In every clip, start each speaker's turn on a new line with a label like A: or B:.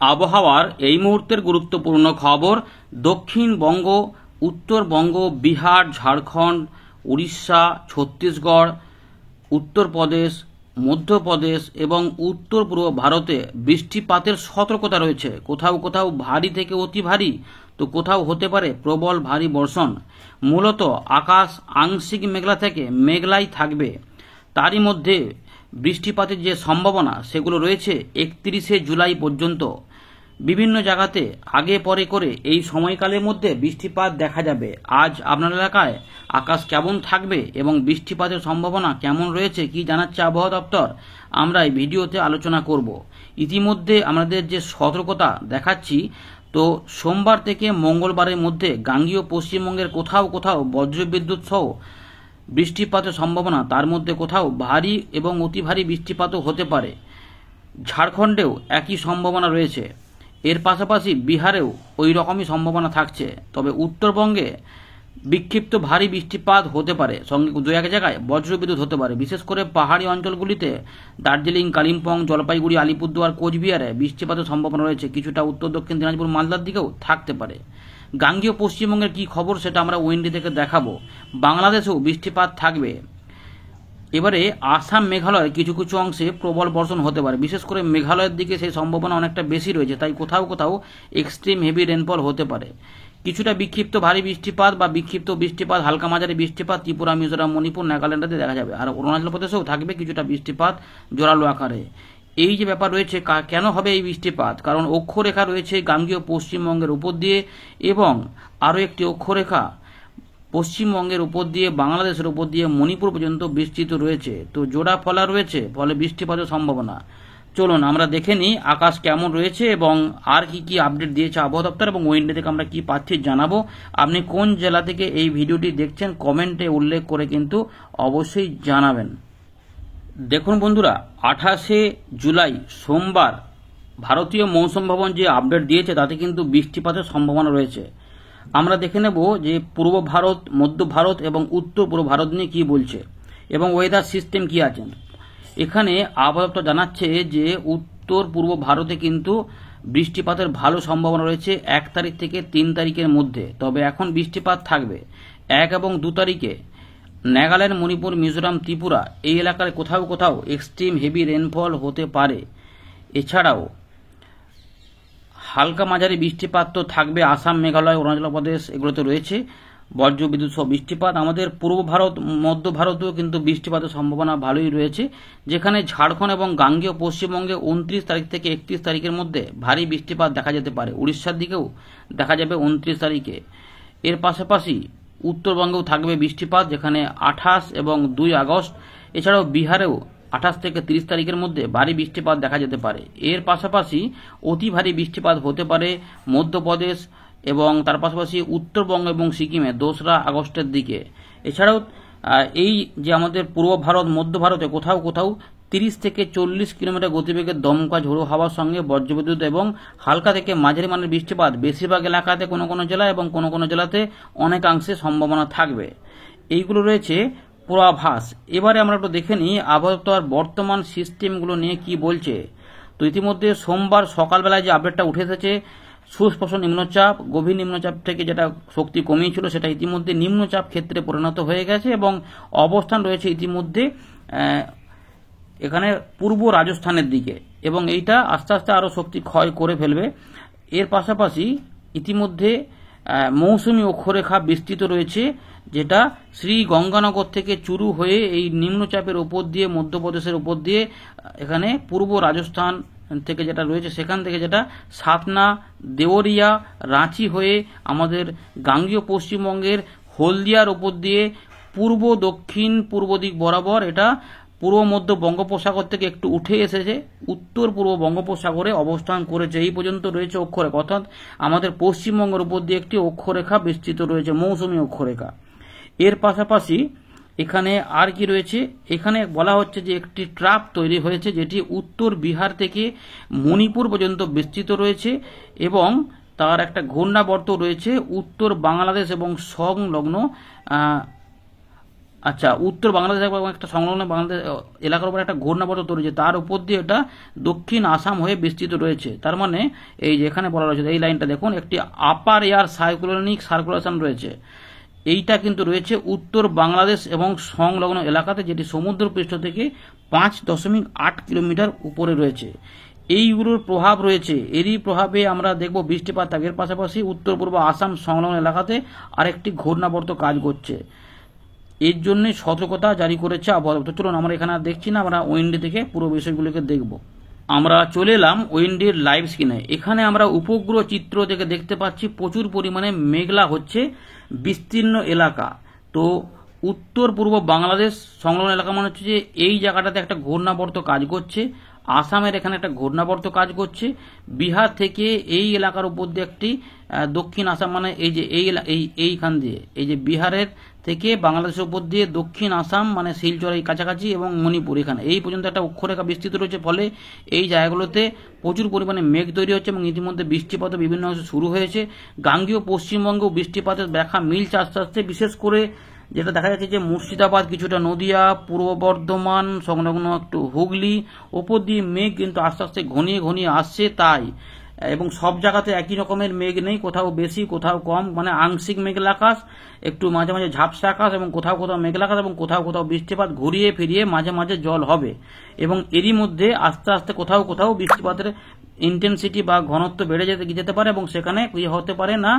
A: আবহাওয়ার এই মুহূর্তের গুরুত্বপূর্ণ খবর। দক্ষিণবঙ্গ, উত্তরবঙ্গ, বিহার, ঝাড়খণ্ড, উড়িষ্যা, ছত্তিশগড়, উত্তরপ্রদেশ, মধ্যপ্রদেশ এবং উত্তর পূর্ব ভারতে বৃষ্টিপাতের সতর্কতা রয়েছে। কোথাও কোথাও ভারী থেকে অতি ভারী, তো কোথাও হতে পারে প্রবল ভারী বর্ষণ। মূলত আকাশ আংশিক মেঘলা থেকে মেঘলাই থাকবে। তারই মধ্যে বৃষ্টিপাতের যে সম্ভাবনা সেগুলো রয়েছে 31শে জুলাই পর্যন্ত। বিভিন্ন জায়গাতে আগে পরে করে এই সময়কালের মধ্যে বৃষ্টিপাত দেখা যাবে। আজ আপনার এলাকায় আকাশ কেমন থাকবে এবং বৃষ্টিপাতের সম্ভাবনা কেমন রয়েছে কি জানাচ্ছে আবহাওয়া দপ্তর, আমরা এই ভিডিওতে আলোচনা করব। ইতিমধ্যে আমাদের যে সতর্কতা দেখাচ্ছি, তো সোমবার থেকে মঙ্গলবারের মধ্যে গাঙ্গীয় পশ্চিমবঙ্গের কোথাও কোথাও বজ্রবিদ্যুৎ সহ বৃষ্টিপাতের সম্ভাবনা, তার মধ্যে কোথাও ভারী এবং অতি ভারী বৃষ্টিপাতও হতে পারে। ঝাড়খণ্ডেও একই সম্ভাবনা রয়েছে। এর পাশাপাশি বিহারেও ওই রকমই সম্ভাবনা থাকছে। তবে উত্তরবঙ্গে বিক্ষিপ্ত ভারী বৃষ্টিপাত হতে পারে, সঙ্গে দু এক জায়গায় বজ্রবিদ্যুৎ হতে পারে। বিশেষ করে পাহাড়ি অঞ্চলগুলিতে দার্জিলিং, কালিম্পং, জলপাইগুড়ি, আলিপুরদুয়ার, কোচবিহারে বৃষ্টিপাতের সম্ভাবনা রয়েছে। কিছুটা উত্তর দক্ষিণ দিনাজপুর, মালদার দিকেও থাকতে পারে। গাঙ্গীয় পশ্চিমবঙ্গের কি খবর সেটা আমরা ওয়েন্ডি থেকে দেখাবো। বাংলাদেশেও বৃষ্টিপাত থাকবে। এবারে আসাম, মেঘালয়ের কিছু কিছু অংশে প্রবল বর্ষণ হতে পারে। বিশেষ করে মেঘালয়ের দিকে সেই সম্ভাবনা অনেকটা বেশি রয়েছে, তাই কোথাও কোথাও এক্সট্রিম হেভি রেনফল হতে পারে। কিছুটা বিক্ষিপ্ত ভারী বৃষ্টিপাত বা বিক্ষিপ্ত বৃষ্টিপাত, হালকা মাঝারি বৃষ্টিপাত ত্রিপুরা, মিজোরাম, মণিপুর, নাগাল্যান্ডে দেখা যাবে। আর অরুণাচল প্রদেশেও থাকবে কিছুটা বৃষ্টিপাত জোরালো আকারে। এই যে ব্যাপার রয়েছে, কেন হবে এই বৃষ্টিপাত? কারণ অক্ষরেখা রয়েছে গাঙ্গীয় পশ্চিমবঙ্গের উপর দিয়ে এবং আরও একটি অক্ষরেখা পশ্চিমবঙ্গের উপর দিয়ে বাংলাদেশের উপর দিয়ে মণিপুর পর্যন্ত বিস্তৃত রয়েছে। তো জোড়া ফলা রয়েছে, ফলে বৃষ্টিপাতের সম্ভাবনা। চলুন আমরা দেখে নিই আকাশ কেমন রয়েছে এবং আর কি কি আপডেট দিয়েছে আবহাওয়া দপ্তর, এবং ওয়েন্ডে থেকে আমরা কি পাচ্ছি জানাবো। আপনি কোন জেলা থেকে এই ভিডিওটি দেখছেন কমেন্টে উল্লেখ করে কিন্তু অবশ্যই জানাবেন। দেখুন বন্ধুরা, 28শে জুলাই সোমবার ভারতীয় মৌসুম ভবন যে আপডেট দিয়েছে তাতে কিন্তু বৃষ্টিপাতের সম্ভাবনা রয়েছে। আমরা দেখে নেব যে পূর্ব ভারত, মধ্য ভারত এবং উত্তর পূর্ব ভারত নিয়ে কি বলছে এবং ওয়েদার সিস্টেম কি আছে। এখানে আবহাওয়া দপ্তর জানাচ্ছে যে উত্তর পূর্ব ভারতে কিন্তু বৃষ্টিপাতের ভালো সম্ভাবনা রয়েছে 1 তারিখ থেকে 3 তারিখের মধ্যে। তবে এখন বৃষ্টিপাত থাকবে 1 এবং 2 তারিখে নাগাল্যান্ড, মণিপুর, মিজোরাম, ত্রিপুরা এই এলাকায় কোথাও কোথাও এক্সট্রিম হেভি রেনফল হতে পারে। এছাড়াও হালকা মাঝারি বৃষ্টিপাত তো থাকবে আসাম, মেঘালয়, অরুণাচল প্রদেশ এগুলোতে রয়েছে বজ্রবিদ্যুৎ সহ বৃষ্টিপাত। আমাদের পূর্ব ভারত, মধ্য ভারতেও কিন্তু বৃষ্টিপাতের সম্ভাবনা ভালোই রয়েছে, যেখানে ঝাড়খণ্ড এবং গাঙ্গেয় পশ্চিমবঙ্গে 29 তারিখ থেকে 31 তারিখের মধ্যে ভারী বৃষ্টিপাত দেখা যেতে পারে। উড়িষ্যার দিকেও দেখা যাবে 29 তারিখে। এর পাশাপাশি উত্তরবঙ্গেও থাকবে বৃষ্টিপাত, যেখানে 28 এবং 2 আগস্ট। এছাড়াও বিহারেও 28 থেকে 30 তারিখের মধ্যে ভারী বৃষ্টিপাত দেখা যেতে পারে। এর পাশাপাশি অতি ভারী বৃষ্টিপাত হতে পারে মধ্যপ্রদেশ এবং তার পাশাপাশি উত্তরবঙ্গ এবং সিকিমে 2রা আগস্টের দিকে। এছাড়াও এই যে আমাদের পূর্ব ভারত, মধ্য ভারতে কোথাও কোথাও 30 থেকে 40 কিলোমিটার গতিবেগের দমকা ঝোড়ো হাওয়ার সঙ্গে বজ্রবিদ্যুৎ এবং হালকা থেকে মাঝারি মানের বৃষ্টিপাত বেশিরভাগ এলাকাতে কোনো কোনো জেলায় এবং কোনো কোনো জেলাতে অনেকাংশে সম্ভাবনা থাকবে। এইগুলো রয়েছে পূর্বাভাস। এবারে আমরা একটু দেখে নিই আবহাওয়া দপ্তর বর্তমান সিস্টেমগুলো নিয়ে কি বলছে। তো ইতিমধ্যে সোমবার সকালবেলায় যে আপডেটটা উঠে এসেছে, সুস্পষ্ট নিম্নচাপ গভীর নিম্নচাপ থেকে যেটা শক্তি কমিয়েছিল সেটা ইতিমধ্যে নিম্নচাপ ক্ষেত্রে পরিণত হয়ে গেছে এবং অবস্থান রয়েছে ইতিমধ্যে এখানে পূর্ব রাজস্থানের দিকে, এবং এইটা আস্তে আস্তে আরও শক্তি ক্ষয় করে ফেলবে। এর পাশাপাশি ইতিমধ্যে মৌসুমী অক্ষরেখা বিস্তৃত রয়েছে, যেটা শ্রী গঙ্গানগর থেকে শুরু হয়ে এই নিম্নচাপের উপর দিয়ে মধ্যপ্রদেশের উপর দিয়ে এখানে পূর্ব রাজস্থান থেকে যেটা রয়েছে সেখান থেকে যেটা সাতনা, দেওরিয়া, রাঁচি হয়ে আমাদের গাঙ্গীয় পশ্চিমবঙ্গের হলদিয়ার উপর দিয়ে পূর্ব দক্ষিণ পূর্ব দিক বরাবর এটা পূর্ব মধ্য বঙ্গোপসাগর থেকে একটু উঠে এসেছে উত্তর পূর্ব বঙ্গোপসাগরে অবস্থান করেছে। এই পর্যন্ত রয়েছে অক্ষরেখা, অর্থাৎ আমাদের পশ্চিমবঙ্গের উপর দিয়ে একটি অক্ষরেখা বিস্তৃত রয়েছে, মৌসুমী অক্ষরেখা। এর পাশাপাশি এখানে আর কি রয়েছে, এখানে বলা হচ্ছে যে একটি ট্রাপ তৈরি হয়েছে যেটি উত্তর বিহার থেকে মণিপুর পর্যন্ত বিস্তৃত রয়েছে এবং তার একটা ঘূর্ণাবর্ত রয়েছে উত্তর বাংলাদেশ এবং সংলগ্ন আচ্ছা, উত্তর বাংলাদেশ এবং একটা সংলগ্ন বাংলাদেশ এলাকার উপর একটা ঘূর্ণাবর্ত তৈরি হয়েছে, তার উপর দিয়ে এটা দক্ষিণ আসাম হয়ে বিস্তৃত রয়েছে। তার মানে এই যে এখানে বলা রয়েছে, এই লাইনটা দেখুন, একটি আপার এয়ার সাইক্লোনিক সার্কুলেশন রয়েছে। এইটা কিন্তু রয়েছে উত্তর বাংলাদেশ এবং সংলগ্ন এলাকাতে, যেটি সমুদ্রপৃষ্ঠ থেকে 5.8 কিলোমিটার উপরে রয়েছে। এইগুলোর প্রভাব রয়েছে, এরই প্রভাবে আমরা দেখব বৃষ্টিপাত থাকবে। এর পাশাপাশি উত্তর পূর্ব আসাম সংলগ্ন এলাকাতে আরেকটি ঘূর্ণাবর্ত কাজ করছে, এর জন্য সতর্কতা জারি করেছে আবহাওয়া দপ্তর। চলুন আমরা এখানে আর দেখছি না, আমরা ওয়েন্ডি থেকে পুরো বিষয়গুলোকে দেখব। আমরা চলে এলাম ওয়েন্ডির লাইভ স্ক্রিনে। এখানে আমরা উপগ্রহ চিত্র থেকে দেখতে পাচ্ছি প্রচুর পরিমাণে মেঘলা হচ্ছে বিস্তীর্ণ এলাকা। তো উত্তর পূর্ব বাংলাদেশ সংলগ্ন এলাকা মনে হচ্ছে যে এই জায়গাটাতে একটা ঘূর্ণাবর্ত কাজ করছে, আসামের এখানে একটা ঘূর্ণাবর্ত কাজ করছে, বিহার থেকে এই এলাকার উপর দিয়ে একটি দক্ষিণ আসাম, মানে এই যে এইখান দিয়ে এই যে বিহারের থেকে বাংলাদেশের উপর দিয়ে দক্ষিণ আসাম মানে শিলচর এই কাছাকাছি এবং মণিপুর এখানে এই পর্যন্ত একটা অক্ষরেখা বিস্তৃত রয়েছে। ফলে এই জায়গাগুলোতে প্রচুর পরিমাণে মেঘ তৈরি হচ্ছে এবং ইতিমধ্যে বৃষ্টিপাতও বিভিন্ন অংশে শুরু হয়েছে। গাঙ্গেয় পশ্চিমবঙ্গেও বৃষ্টিপাতের দেখা মিলছে আস্তে আস্তে। বিশেষ করে যেটা দেখা যাচ্ছে যে মুর্শিদাবাদ, কিছুটা নদিয়া, পূর্ব বর্ধমান সংলগ্ন একটু হুগলি, ওপর দিয়ে মেঘ কিন্তু আস্তে আস্তে ঘনিয়ে ঘনিয়ে আসছে। তাই এবং সব জায়গাতে একই রকমের মেঘ নেই, কোথাও বেশি কোথাও কম, মানে আংশিক মেঘলা আকাশ, একটু মাঝে মাঝে ঝাপসা আকাশ এবং কোথাও কোথাও মেঘলা আকাশ এবং কোথাও কোথাও বৃষ্টিপাত, ঘুরিয়ে ফিরিয়ে মাঝে মাঝে জল হবে। এবং এরই মধ্যে আস্তে আস্তে কোথাও কোথাও বৃষ্টিপাতের ইন্টেন্সিটি বা ঘনত্ব বেড়ে যেতে পারে এবং সেখানে হতে পারে না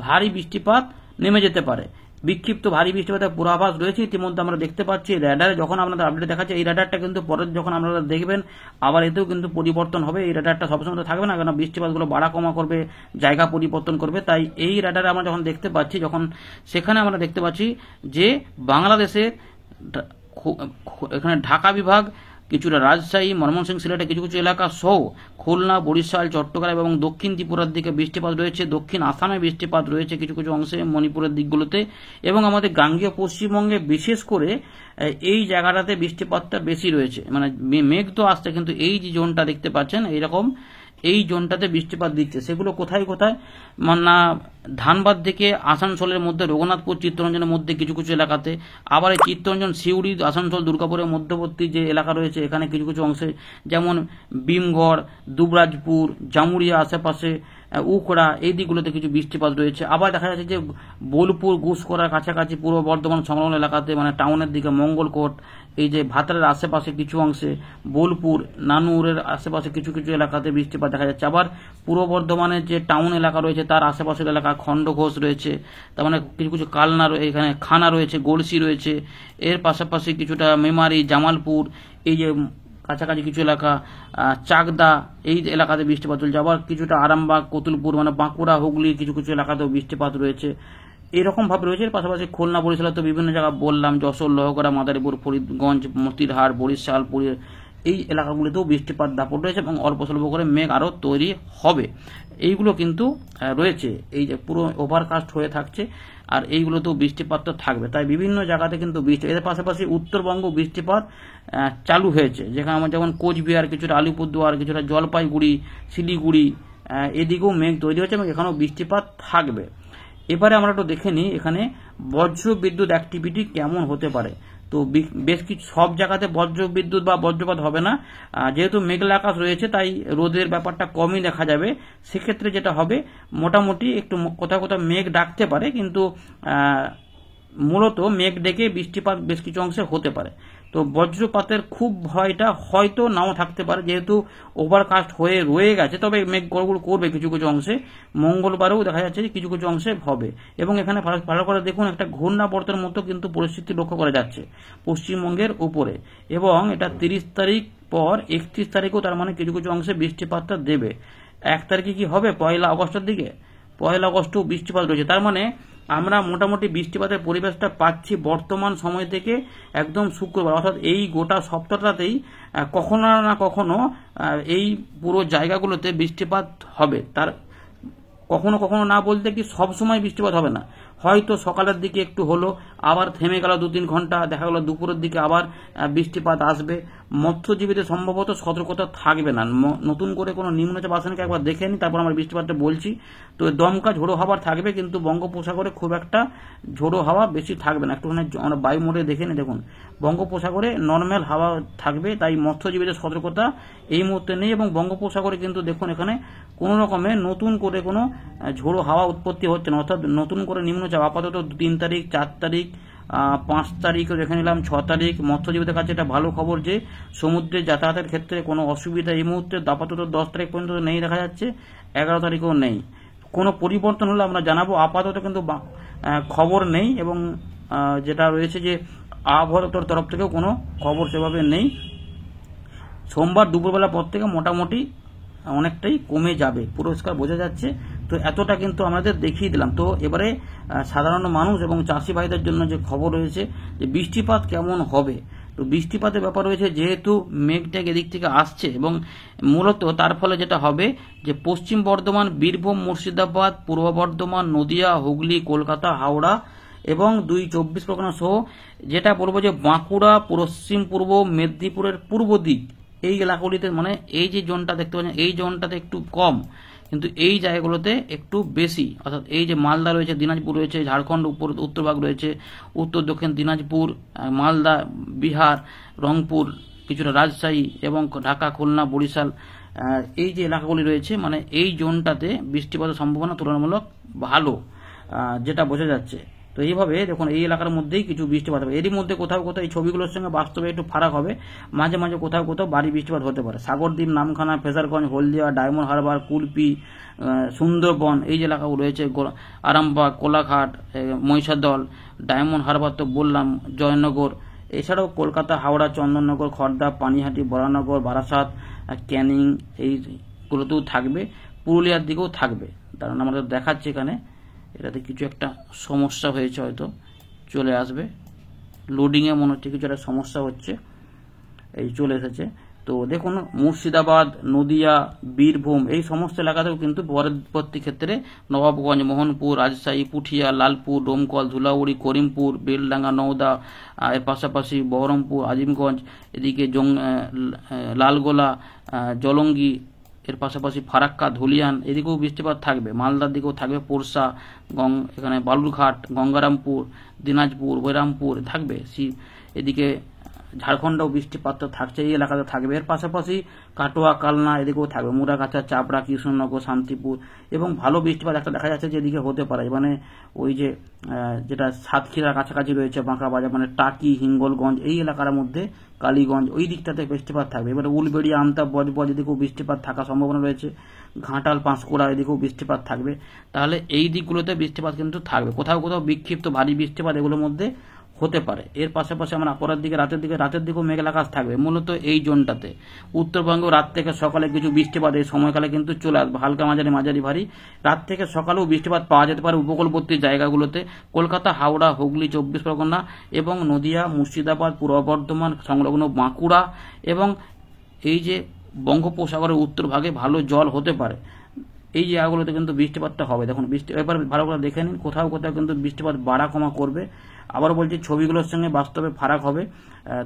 A: ভারী বৃষ্টিপাত নেমে যেতে পারে। বিক্ষিপ্ত ভারী বৃষ্টিপাতের পূর্বাভাস রয়েছে ইতিমধ্যে আমরা দেখতে পাচ্ছি র্যাডারে। যখন আপনাদের আপডেট দেখাচ্ছে এই র্যাডারটা কিন্তু পরে যখন আপনারা দেখবেন আবার এতেও কিন্তু পরিবর্তন হবে। এই র্যাডারটা সবসময় থাকবে না, কারণ বৃষ্টিপাতগুলো বাড়া কমা করবে, জায়গা পরিবর্তন করবে। তাই এই র্যাডারে আমরা যখন দেখতে পাচ্ছি, যখন সেখানে আমরা দেখতে পাচ্ছি যে বাংলাদেশের এখানে ঢাকা বিভাগ, কিছুটা রাজশাহী, ময়মনসিংহ, সিলেটে কিছু কিছু এলাকা সহ খুলনা, বরিশাল, চট্টগ্রাম এবং দক্ষিণ ত্রিপুরার দিকে বৃষ্টিপাত রয়েছে। দক্ষিণ আসামে বৃষ্টিপাত রয়েছে কিছু কিছু অংশে, মণিপুরের দিকগুলোতে। এবং আমাদের গাঙ্গেয় পশ্চিমবঙ্গে বিশেষ করে এই জায়গাটাতে বৃষ্টিপাতটা বেশি রয়েছে। মানে মেঘ তো আসছে, কিন্তু এই যে জোনটা দেখতে পাচ্ছেন এইরকম এই জোনটাতে বৃষ্টিপাত দিচ্ছে। সেগুলো কোথায় কোথায় না ধানবাদ থেকে আসানসোলের মধ্যে, রঘুনাথপুর, চিত্তরঞ্জনের মধ্যে কিছু কিছু এলাকাতে, আবার এই চিত্তরঞ্জন, সিউড়ি, আসানসোল, দুর্গাপুরের মধ্যবর্তী যে এলাকা রয়েছে এখানে কিছু কিছু অংশে, যেমন ভীমগড়, দুবরাজপুর, জামুরিয়া আশেপাশে, উকড়া, এই দিকগুলোতে কিছু বৃষ্টিপাত রয়েছে। আবার দেখা যাচ্ছে যে বোলপুর, গুসকরার কাছাকাছি পূর্ব বর্ধমান সংলগ্ন এলাকাতে, মানে টাউনের দিকে, মঙ্গলকোট, এই যে ভাতারের আশেপাশে কিছু অংশে, বোলপুর, নানুরের আশেপাশে কিছু কিছু এলাকাতে বৃষ্টিপাত দেখা যাচ্ছে। আবার পূর্ব বর্ধমানের যে টাউন এলাকা রয়েছে তার আশেপাশের এলাকা, খণ্ডঘোষ রয়েছে, তার মানে কিছু কিছু কালনা, এখানে খানা রয়েছে, গলসি রয়েছে। এর পাশাপাশি কিছুটা মেমারি, জামালপুর, এই যে কাছাকাছি কিছু এলাকা, চাকদা, এই এলাকাতে বৃষ্টিপাত চলছে। আবার কিছুটা আরামবাগ, কতুলপুর, মানে বাঁকুড়া, হুগলি কিছু কিছু এলাকাতেও বৃষ্টিপাত রয়েছে। এরকম ভাবে রয়েছে। এর পাশাপাশি খুলনা, বরিশাল তো বিভিন্ন জায়গা বললাম, যশোর, লোহগড়া, মাদারীপুর, ফরিদগঞ্জ, মতিরহাট, বরিশাল, এই এলাকাগুলিতেও বৃষ্টিপাত দাপট রয়েছে এবং অল্প স্বল্প করে মেঘ আরও তৈরি হবে। এইগুলো কিন্তু রয়েছে, এই যে পুরো ওভারকাস্ট হয়ে থাকছে, আর এইগুলোতেও বৃষ্টিপাত তো থাকবে। তাই বিভিন্ন জায়গাতে কিন্তু বৃষ্টি। এর পাশাপাশি উত্তরবঙ্গ বৃষ্টিপাত চালু হয়েছে, যেখানে আমার যেমন কোচবিহার, কিছুটা আলিপুরদুয়ার, কিছুটা জলপাইগুড়ি, শিলিগুড়ি, এদিকেও মেঘ তৈরি হচ্ছে এবং এখানেও বৃষ্টিপাত থাকবে। এবারে আমরা একটু দেখে নিই এখানে বজ্র বিদ্যুৎ অ্যাক্টিভিটি কেমন হতে পারে। তো বেশ কিছু সব জায়গাতে বজ্র বিদ্যুৎ বা বজ্রপাত হবে না, যেহেতু মেঘলা আকাশ রয়েছে তাই রোদের ব্যাপারটা কমই দেখা যাবে। সেক্ষেত্রে যেটা হবে, মোটামুটি একটু কোথাও কোথাও মেঘ ডাকতে পারে, কিন্তু মূলত মেঘ ডেকে বৃষ্টিপাত বেশ কিছু অংশে হতে পারে। তো বজ্রপাতের খুব ভয়টা হয়তো নাও থাকতে পারে, যেহেতু ওভারকাস্ট হয়ে রয়ে গেছে, তবে মেঘ গড়গড় করবে কিছু কিছু অংশে। মঙ্গলবারেও দেখা যাচ্ছে যে কিছু কিছু অংশে হবে। এবং এখানে ভালো করে দেখুন, একটা ঘূর্ণাবর্তের মতো কিন্তু পরিস্থিতি লক্ষ্য করা যাচ্ছে পশ্চিমবঙ্গের উপরে, এবং এটা 30 তারিখ পর 31 তারিখও তার মানে কিছু কিছু অংশে বৃষ্টিপাতটা দেবে। 1 তারিখে কি হবে, 1 আগস্টের দিকে, 1 আগস্টেও বৃষ্টিপাত রয়েছে। তার মানে আমরা মোটামুটি বৃষ্টিপাতের পরিবেশটা পাচ্ছি বর্তমান সময় থেকে একদম শুক্রবার, অর্থাৎ এই গোটা সপ্তাহটাতেই কখনো না কখনো এই পুরো জায়গাগুলোতে বৃষ্টিপাত হবে। তার কখনো কখনো না বলতে কি সব সময় বৃষ্টিপাত হবে না, হয়তো সকালের দিকে একটু হলো, আবার থেমে গেল 2-3 ঘন্টা, দেখা গেল দুপুরের দিকে আবার বৃষ্টিপাত আসবে। মৎস্যজীবীদের সম্ভবত সতর্কতা থাকবে না। নতুন করে কোনো নিম্নচাপ আসেনি, একবার দেখে নিই, তারপর আমরা বৃষ্টিপাতটা বলছি। তো দমকা ঝোড়ো হাওয়া থাকবে, কিন্তু বঙ্গোপসাগরে খুব একটা ঝোড়ো হাওয়া বেশি থাকবে না। একটুখানি আমরা বায়ু মোড়ে দেখে নিই, দেখুন বঙ্গোপসাগরে নর্মাল হাওয়া থাকবে, তাই মৎস্যজীবীদের সতর্কতা এই মুহূর্তে নেই। এবং বঙ্গোপসাগরে কিন্তু দেখুন এখানে কোনো রকমে নতুন করে কোনো ঝোড়ো হাওয়া উৎপত্তি হচ্ছে না, অর্থাৎ নতুন করে নিম্নচাপ আপাতত 3 তারিখ, 4 তারিখ, 5 তারিখও দেখে নিলাম, 6 তারিখ। মৎস্যজীবীদের কাছে এটা ভালো খবর যে সমুদ্রে যাতায়াতের ক্ষেত্রে কোনো অসুবিধা এই মুহূর্তে আপাতত 10 তারিখ পর্যন্ত নেই দেখা যাচ্ছে, 11 তারিখও নেই। কোনো পরিবর্তন হলে আমরা জানাবো, আপাতত কিন্তু খবর নেই। এবং যেটা রয়েছে যে আবহাওয়া দপ্তর তরফ থেকেও কোনো খবর সেভাবে নেই। সোমবার দুপুরবেলা পর থেকে মোটামুটি অনেকটাই কমে যাবে, পরিষ্কার বোঝা যাচ্ছে। তো এতটা কিন্তু আমাদের দেখিয়ে দিলাম। তো এবারে সাধারণ মানুষ এবং চাষি ভাইদের জন্য যে খবর রয়েছে যে বৃষ্টিপাত কেমন হবে। তো বৃষ্টিপাতের ব্যাপার রয়েছে, যেহেতু মেঘটাকে এদিক থেকে আসছে এবং মূলত তার ফলে যেটা হবে যে পশ্চিম বর্ধমান, বীরভূম, মুর্শিদাবাদ, পূর্ব বর্ধমান, নদিয়া, হুগলি, কলকাতা, হাওড়া এবং 2 24 পরগনা সহ যেটা বলবো যে বাঁকুড়া, পশ্চিম পূর্ব মেদিনীপুরের পূর্ব দিক এই এলাকাগুলিতে, মানে এই যে জোনটা দেখতে পাচ্ছেন এই জোনটাতে একটু কম, কিন্তু এই জায়গাগুলোতে একটু বেশি। অর্থাৎ এই যে মালদা রয়েছে, দিনাজপুর রয়েছে, ঝাড়খণ্ড উত্তরভাগ রয়েছে, উত্তর দক্ষিণ দিনাজপুর, মালদা, বিহার, রংপুর, কিছুটা রাজশাহী এবং ঢাকা, খুলনা, বরিশাল, এই যে এলাকাগুলি রয়েছে, মানে এই জোনটাতে বৃষ্টিপাতের সম্ভাবনা তুলনামূলক ভালো, যেটা বোঝা যাচ্ছে। তো এইভাবে দেখুন এই এলাকার মধ্যেই কিছু বৃষ্টিপাত হবে। এরই মধ্যে কোথাও কোথাও এই ছবিগুলোর সঙ্গে বাস্তবে একটু ফারাক হবে, মাঝে মাঝে কোথাও কোথাও ভারী বৃষ্টিপাত হতে পারে। সাগরদ্বীপ, নামখানা, ফেজারগঞ্জ, হলদিয়া, ডায়মন্ড হারবার, কুলপি, সুন্দরবন এই যে এলাকাগুলো রয়েছে, আরামবাগ, কোলাঘাট, মহিষাদল, ডায়মন্ড হারবার তো বললাম, জয়নগর, এছাড়াও কলকাতা, হাওড়া, চন্দননগর, খড়দা, পানিহাটি, বরানগর, বারাসাত, ক্যানিং এইগুলোতেও থাকবে, পুরুলিয়ার দিকেও থাকবে। কারণ আমাদের দেখাচ্ছে এখানে এটাতে কিছু একটা সমস্যা হয়েছে, হয়তো চলে আসবে, লোডিংয়ে মনে হচ্ছে কিছু একটা সমস্যা হচ্ছে, এই চলে এসেছে। তো দেখুন মুর্শিদাবাদ, নদিয়া, বীরভূম এই সমস্ত এলাকাতেও কিন্তু পরবর্তী ক্ষেত্রে নবাবগঞ্জ, মোহনপুর, রাজশাহী, পুঠিয়া, লালপুর, ডোমকল, ধুলাউড়ি, করিমপুর, বেলডাঙ্গা, নওদা, এর পাশাপাশি বহরমপুর, আজিমগঞ্জ, এদিকে লালগোলা, জলঙ্গি, এর পাশাপাশি ফারাক্কা, ধুলিয়ান এদিকেও বৃষ্টিপাত থাকবে, মালদার দিকেও থাকবে, পোরশা, এখানে বালুরঘাট, গঙ্গারামপুর, দিনাজপুর, বৈরামপুর থাকবে। এদিকে ঝাড়খণ্ডেও বৃষ্টিপাতটা থাকছে, এই এলাকাতে থাকবে। এর পাশাপাশি কাটোয়া, কালনা এদিকেও থাকবে, মুরাগাছা, চাপড়া, কৃষ্ণনগর, শান্তিপুর এবং ভালো বৃষ্টিপাত একটা দেখা যাচ্ছে যে এদিকে হতে পারে, মানে ওই যে যেটা সাতক্ষীরার কাছাকাছি রয়েছে বাঁকা বাজার, মানে টাকি, হিঙ্গলগঞ্জ এই এলাকার মধ্যে, কালীগঞ্জ ওই দিকটাতে বৃষ্টিপাত থাকবে। এবারে উলবেড়িয়া, আমতা, বজবজ এদিকেও বৃষ্টিপাত থাকার সম্ভাবনা রয়েছে, ঘাটাল, পাঁশকুড়া এদিকেও বৃষ্টিপাত থাকবে। তাহলে এই দিকগুলোতে বৃষ্টিপাত কিন্তু থাকবে, কোথাও কোথাও বিক্ষিপ্ত ভারী বৃষ্টিপাত এগুলোর মধ্যে হতে পারে। এর পাশাপাশি আমরা পরের দিকে রাতের দিকেও মেঘলা আকাশ থাকবে, মূলত এই জোনটাতে। উত্তরবঙ্গ রাত থেকে সকালে কিছু বৃষ্টিপাত এই সময়কালে কিন্তু চলে আসবে, হালকা মাঝারি ভারী। রাত থেকে সকালেও বৃষ্টিপাত পাওয়া যেতে পারে উপকূলবর্তী জায়গাগুলোতে, কলকাতা, হাওড়া, হুগলি, 24 পরগনা এবং নদিয়া, মুর্শিদাবাদ, পূর্ব বর্ধমান সংলগ্ন বাঁকুড়া এবং এই যে বঙ্গোপসাগরের উত্তর ভাগে ভালো জল হতে পারে, এই জায়গাগুলোতে কিন্তু বৃষ্টিপাতটা হবে। দেখুন এবার ভালো করে দেখে নিন, কোথাও কোথাও কিন্তু বৃষ্টিপাত বাড়া কমা করবে। আবার বলছি ছবিগুলোর সঙ্গে বাস্তবে ফারাক হবে,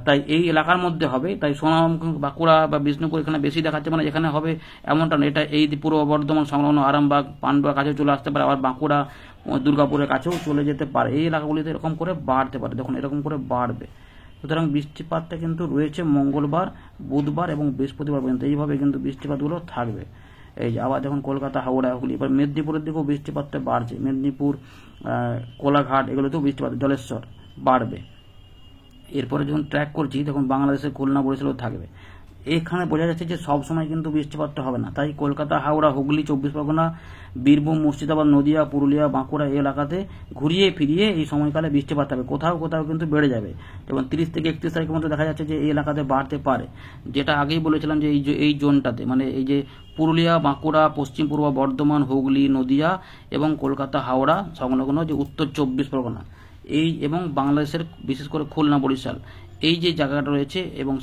A: তাই এই এলাকার মধ্যে হবে। তাই সোনাম, বাঁকুড়া বা বিষ্ণুপুর এখানে বেশি দেখাচ্ছে, মানে এখানে হবে এমনটা না। এটা এই পূর্ব বর্ধমান সংলগ্ন আরামবাগ, পান্ডুয়া কাছেও চলে আসতে পারে, আবার বাঁকুড়া, দুর্গাপুরের কাছেও চলে যেতে পারে। এই এলাকাগুলিতে এরকম করে বাড়তে পারে, দেখুন এরকম করে বাড়বে। সুতরাং বৃষ্টিপাতটা কিন্তু রয়েছে মঙ্গলবার, বুধবার এবং বৃহস্পতিবার পর্যন্ত, এইভাবে কিন্তু বৃষ্টিপাতগুলো থাকবে। এই যে আবার দেখুন কলকাতা, হাওড়া, হুগলি, এবার মেদিনীপুরের দিকেও বৃষ্টিপাতটা বাড়ছে, মেদিনীপুর, কোলাঘাট এগুলোতেও বৃষ্টিপাত, জলেশ্বর বাড়বে। এরপরে যখন ট্র্যাক করছি দেখুন বাংলাদেশের খুলনা, বরিশালও থাকবে। এখানে বোঝা যাচ্ছে যে সব সময় কিন্তু বৃষ্টিপাতটা হবে না, তাই কলকাতা, হাওড়া, হুগলি, 24 পরগনা, বীরভূম, মুর্শিদাবাদ, নদিয়া, পুরুলিয়া, বাঁকুড়া এই এলাকাতে ঘুরিয়ে ফিরিয়ে এই সময়কালে বৃষ্টিপাত হবে, কোথাও কোথাও কিন্তু বেড়ে যাবে। এবং 30 থেকে 31 তারিখের মধ্যে দেখা যাচ্ছে যে এই এলাকাতে বাড়তে পারে, যেটা আগেই বলেছিলাম যে এই জোনটাতে, মানে এই যে পুরুলিয়া, বাঁকুড়া, পশ্চিম পূর্ব বর্ধমান, হুগলি, নদিয়া এবং কলকাতা, হাওড়া সংলগ্ন যে উত্তর 24 পরগনা এই এবং বাংলাদেশের বিশেষ করে খুলনা, বরিশাল এই যে জায়গাটা রয়েছে এবং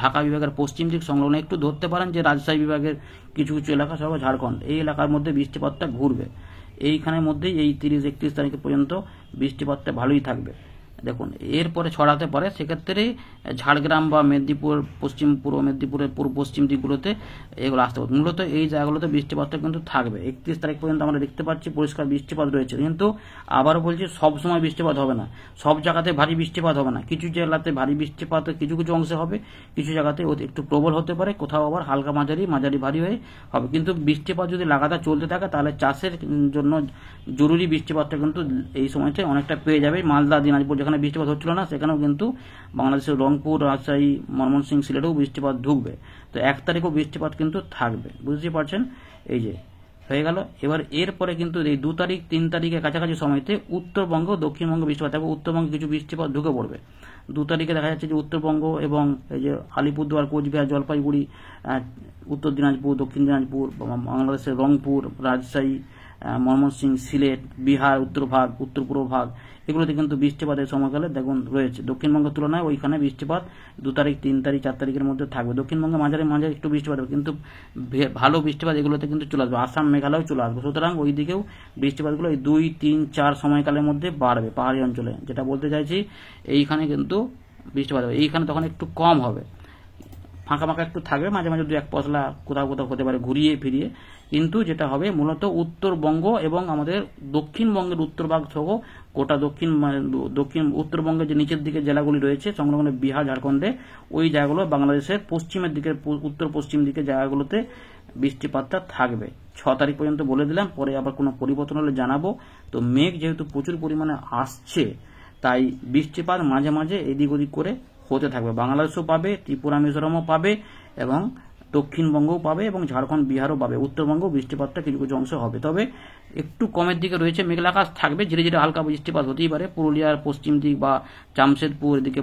A: ঢাকা বিভাগের পশ্চিম দিক সংলগ্ন একটু ধরতে পারেন যে রাজশাহী বিভাগের কিছু কিছু এলাকা সহ ঝাড়খণ্ড এই এলাকার মধ্যে বৃষ্টিপাতটা ঘুরবে। এইখানের মধ্যেই এই 30-31 তারিখ পর্যন্ত বৃষ্টিপাতটা ভালোই থাকবে। দেখুন এরপরে ছড়াতে পারে, সেক্ষেত্রে ঝাড়গ্রাম বা মেদিনীপুর, পূর্ব মেদিনীপুরের পূর্ব পশ্চিম দিকগুলোতে এগুলো আসতে পারে। মূলত এই জায়গাগুলোতে বৃষ্টিপাতটা কিন্তু থাকবে। 31 তারিখ পর্যন্ত আমরা দেখতে পাচ্ছি পরিষ্কার বৃষ্টিপাত রয়েছে, কিন্তু আবারও বলছি সব সময় বৃষ্টিপাত হবে না, সব জায়গাতে ভারী বৃষ্টিপাত হবে না। কিছু জেলাতে ভারী বৃষ্টিপাত কিছু কিছু অংশে হবে, কিছু জায়গাতে একটু প্রবল হতে পারে, কোথাও আবার হালকা মাঝারি ভারী হয়ে হবে। কিন্তু বৃষ্টিপাত যদি লাগাতার চলতে থাকে তাহলে চাষের জন্য জরুরি বৃষ্টিপাতটা কিন্তু এই সময়তে অনেকটা পেয়ে যাবে। মালদা, দিনাজপুর যেখানে বৃষ্টিপাত হচ্ছিল না, সেখানেও কিন্তু বাংলাদেশের রংপুর, রাজশাহী, ময়মনসিংহ, সিলেটেও বৃষ্টিপাত ঢুকবে। তো 1 তারিখও বৃষ্টিপাত কিন্তু থাকবে, বুঝতে পারছেন। এই যে হয়ে গেল। এবার এরপরে কিন্তু এই 2 তারিখ 3 তারিখের কাছাকাছি সময়তে উত্তরবঙ্গ, দক্ষিণবঙ্গ বৃষ্টিপাত থাকবে। উত্তরবঙ্গে কিছু বৃষ্টিপাত ঢুকে পড়বে। 2 তারিখে দেখা যাচ্ছে যে উত্তরবঙ্গ এবং এই যে আলিপুরদুয়ার, কোচবিহার, জলপাইগুড়ি, উত্তর দিনাজপুর, দক্ষিণ দিনাজপুর, বাংলাদেশের রংপুর, রাজশাহী, ময়মনসিংহ, সিলেট, বিহার উত্তরভাগ, উত্তর পূর্ব ভাগ, এগুলোতে কিন্তু বৃষ্টিপাতের সময়কালে দেখুন রয়েছে। দক্ষিণবঙ্গের তুলনায় ওইখানে বৃষ্টিপাত 2 তারিখ, 3 তারিখ, 4 তারিখের মধ্যে থাকবে। দক্ষিণবঙ্গে মাঝে মাঝে একটু বৃষ্টিপাত হবে, কিন্তু ভালো বৃষ্টিপাত এগুলোতে কিন্তু চলে আসবে। আসাম, মেঘালয় চলে আসবে। সুতরাং ওই দিকেও বৃষ্টিপাতগুলো এই 2, 3, 4 সময়কালের মধ্যে বাড়বে। পাহাড়ি অঞ্চলে যেটা বলতে চাইছি, এইখানে কিন্তু বৃষ্টিপাত হবে। এইখানে তখন একটু কম হবে, ফাঁকা ফাঁকা একটু থাকবে, মাঝে মাঝে 2-1 পশলা কোথাও কোথাও হতে পারে ঘুরিয়ে ফিরিয়ে। কিন্তু যেটা হবে মূলত উত্তরবঙ্গ এবং আমাদের দক্ষিণবঙ্গের উত্তরভাগ সহ গোটা দক্ষিণ উত্তরবঙ্গের যে নিচের দিকে জেলাগুলি রয়েছে সংলগ্ন বিহার, ঝাড়খণ্ডে, ওই জায়গাগুলো বাংলাদেশের পশ্চিমের দিকে, উত্তর পশ্চিম দিকে জায়গাগুলোতে বৃষ্টিপাতটা থাকবে। 6 তারিখ পর্যন্ত বলে দিলাম, পরে আবার কোনো পরিবর্তন হলে জানাবো। তো মেঘ যেহেতু প্রচুর পরিমাণে আসছে, তাই বৃষ্টিপাত মাঝে মাঝে এদিক ওদিক করে হতে থাকবে। বাংলাদেশও পাবে, ত্রিপুরা, মিজোরামও পাবে, এবং দক্ষিণবঙ্গও পাবে, এবং ঝাড়খণ্ড, বিহারও পাবে। উত্তরবঙ্গেও বৃষ্টিপাতটা কিছু কিছু অংশ হবে, তবে একটু কমের দিকে রয়েছে। মেঘলা আকাশ থাকবে, ধীরে ধীরে হালকা বৃষ্টিপাত হতেই পারে। পুরুলিয়ার পশ্চিম দিক বা জামশেদপুর এদিকে,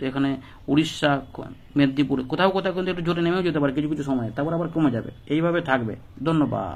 A: এখানে উড়িষ্যা, মেদিনীপুর কোথাও কোথাও কিন্তু একটু জোরে নেমেও যেতে পারে কিছু কিছু সময়, তারপর আবার কমে যাবে। এইভাবে থাকবে। ধন্যবাদ।